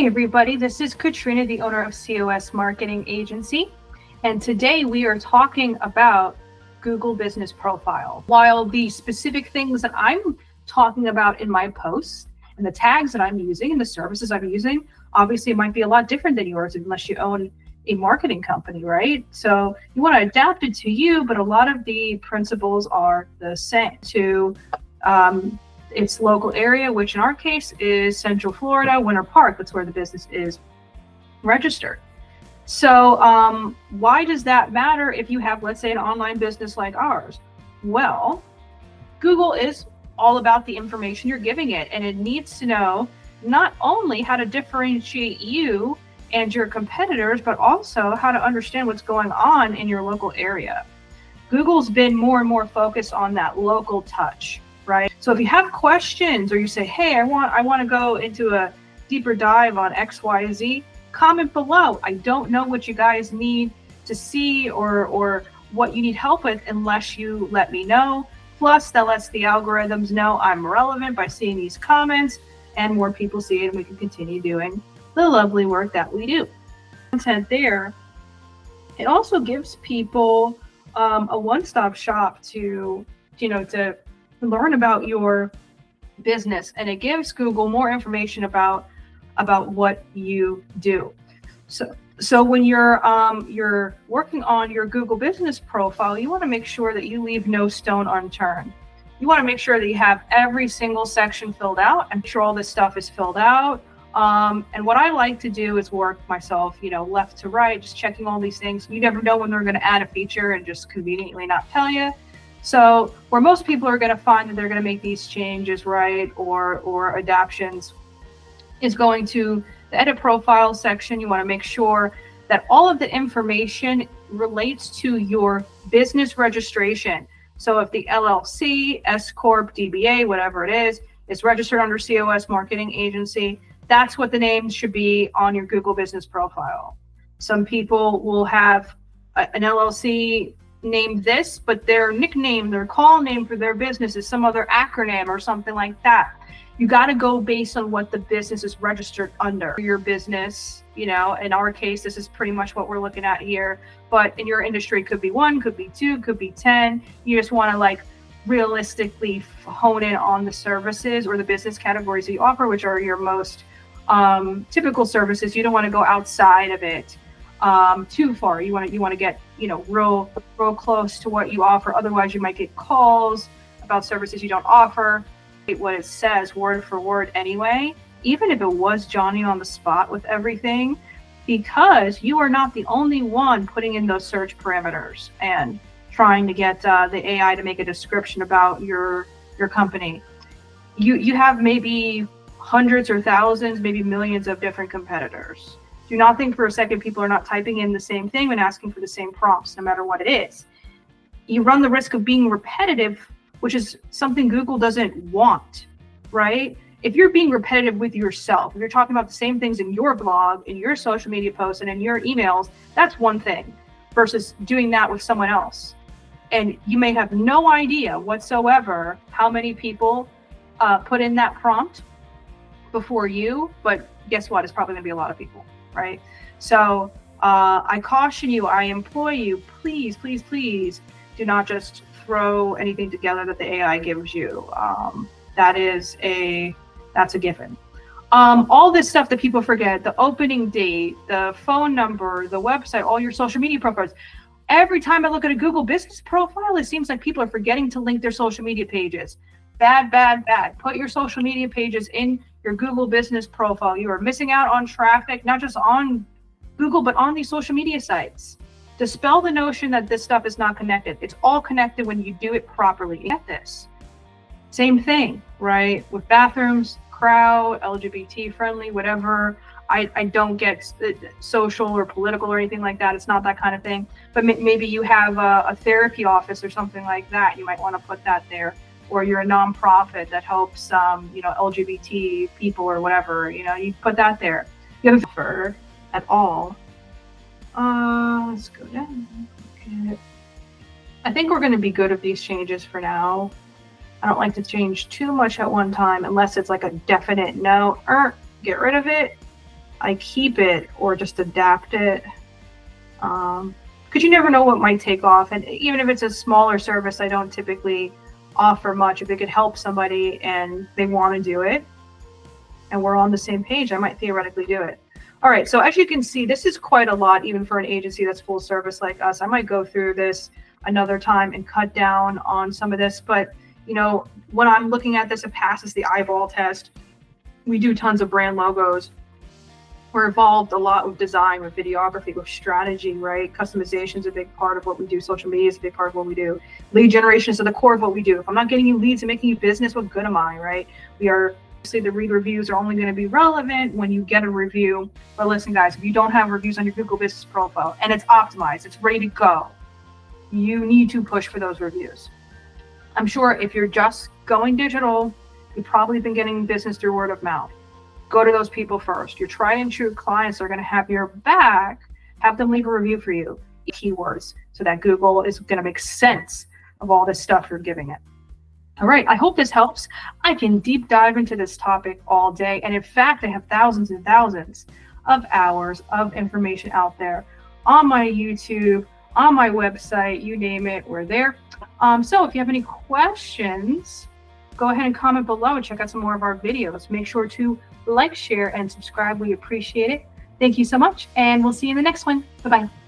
Hey everybody, this is Katrina, the owner of COSMarketing Agency, and today we are talking about Google Business Profile. While the specific things that I'm talking about in my posts and the tags that I'm using and the services I'm using, obviously it might be a lot different than yours unless you own a marketing company, right? So you want to adapt it to you, but a lot of the principles are the same to its local area, which in our case is Central Florida, Winter Park. That's where the business is registered. So why does that matter if you have, let's say, an online business like ours? Well, Google is all about the information you're giving it, and it needs to know not only how to differentiate you and your competitors, but also how to understand what's going on in your local area. Google's been more and more focused on that local touch, right? So if you have questions or you say, hey, I want to go into a deeper dive on XYZ, comment below. I don't know what you guys need to see or what you need help with unless you let me know. Plus, that lets the algorithms know I'm relevant by seeing these comments, and more people see it, and we can continue doing the lovely work that we do. Content there. It also gives people a one-stop shop to learn about your business, and it gives Google more information about what you do. So when you're working on your Google Business Profile, you want to make sure that you leave no stone unturned. You want to make sure that you have every single section filled out and make sure all this stuff is filled out. And what I like to do is work myself, left to right, just checking all these things. You never know when they're going to add a feature and just conveniently not tell you. So where most people are going to find that they're going to make these changes, right, or adaptations, is going to the edit profile section. You want to make sure that all of the information relates to your business registration. So if the LLC, S Corp, DBA, whatever it is registered under COSmarketing Agency, that's what the name should be on your Google Business Profile. Some people will have an LLC named this, but their nickname, their call name for their business is some other acronym or something like that. You got to go based on what the business is registered under. Your business, in our case, this is pretty much what we're looking at here, but in your industry, could be 1, could be 2, could be 10. You just want to realistically hone in on the services or the business categories that you offer, which are your most typical services. You don't want to go outside of it too far. You want to get real close to what you offer. Otherwise, you might get calls about services you don't offer. What it says word for word anyway, even if it was Johnny on the spot with everything, because you are not the only one putting in those search parameters and trying to get the AI to make a description about your company. You have maybe hundreds or thousands, maybe millions of different competitors. Do not think for a second people are not typing in the same thing when asking for the same prompts, no matter what it is. You run the risk of being repetitive, which is something Google doesn't want, right? If you're being repetitive with yourself, if you're talking about the same things in your blog, in your social media posts, and in your emails, that's one thing versus doing that with someone else. And you may have no idea whatsoever how many people put in that prompt before you, but guess what? It's probably gonna be a lot of people, right? So I caution you, I implore you, please, please, please do not just throw anything together that the AI gives you. That's a given. All this stuff that people forget, the opening date, the phone number, the website, all your social media profiles. Every time I look at a Google Business Profile, it seems like people are forgetting to link their social media pages. Bad, bad, bad. Put your social media pages in your Google Business Profile. You are missing out on traffic, not just on Google, but on these social media sites. Dispel the notion that this stuff is not connected. It's all connected when you do it properly. You get this. Same thing, right? With bathrooms, crowd, LGBT friendly, whatever. I don't get social or political or anything like that. It's not that kind of thing. But maybe you have a therapy office or something like that. You might want to put that there. Or you're a nonprofit that helps, LGBT people or whatever. You put that there. You have a at all. Let's go down. Okay. I think we're going to be good with these changes for now. I don't like to change too much at one time unless it's like a definite no, get rid of it. I keep it or just adapt it. Because you never know what might take off. And even if it's a smaller service, I don't typically offer much. If it could help somebody and they want to do it and we're on the same page, I might theoretically do it. All right, so as you can see, this is quite a lot, even for an agency that's full service like us. I might go through this another time and cut down on some of this, but you know, when I'm looking at this, it passes the eyeball test. We do tons of brand logos. We're involved a lot with design, with videography, with strategy, right? Customization is a big part of what we do. Social media is a big part of what we do. Lead generation is at the core of what we do. If I'm not getting you leads and making you business, what good am I, right? We are, obviously the read reviews are only going to be relevant when you get a review. But listen, guys, if you don't have reviews on your Google Business profile and it's optimized, it's ready to go, you need to push for those reviews. I'm sure if you're just going digital, you've probably been getting business through word of mouth. Go to those people first. Your tried and true clients are going to have your back. Have them leave a review for you, keywords, so that Google is going to make sense of all this stuff you're giving it. All right, I hope this helps. I can deep dive into this topic all day. And in fact, I have thousands and thousands of hours of information out there on my YouTube, on my website, you name it, we're there. So if you have any questions, go ahead and comment below and check out some more of our videos. Make sure to like, share, and subscribe. We appreciate it. Thank you so much, and we'll see you in the next one. Bye-bye.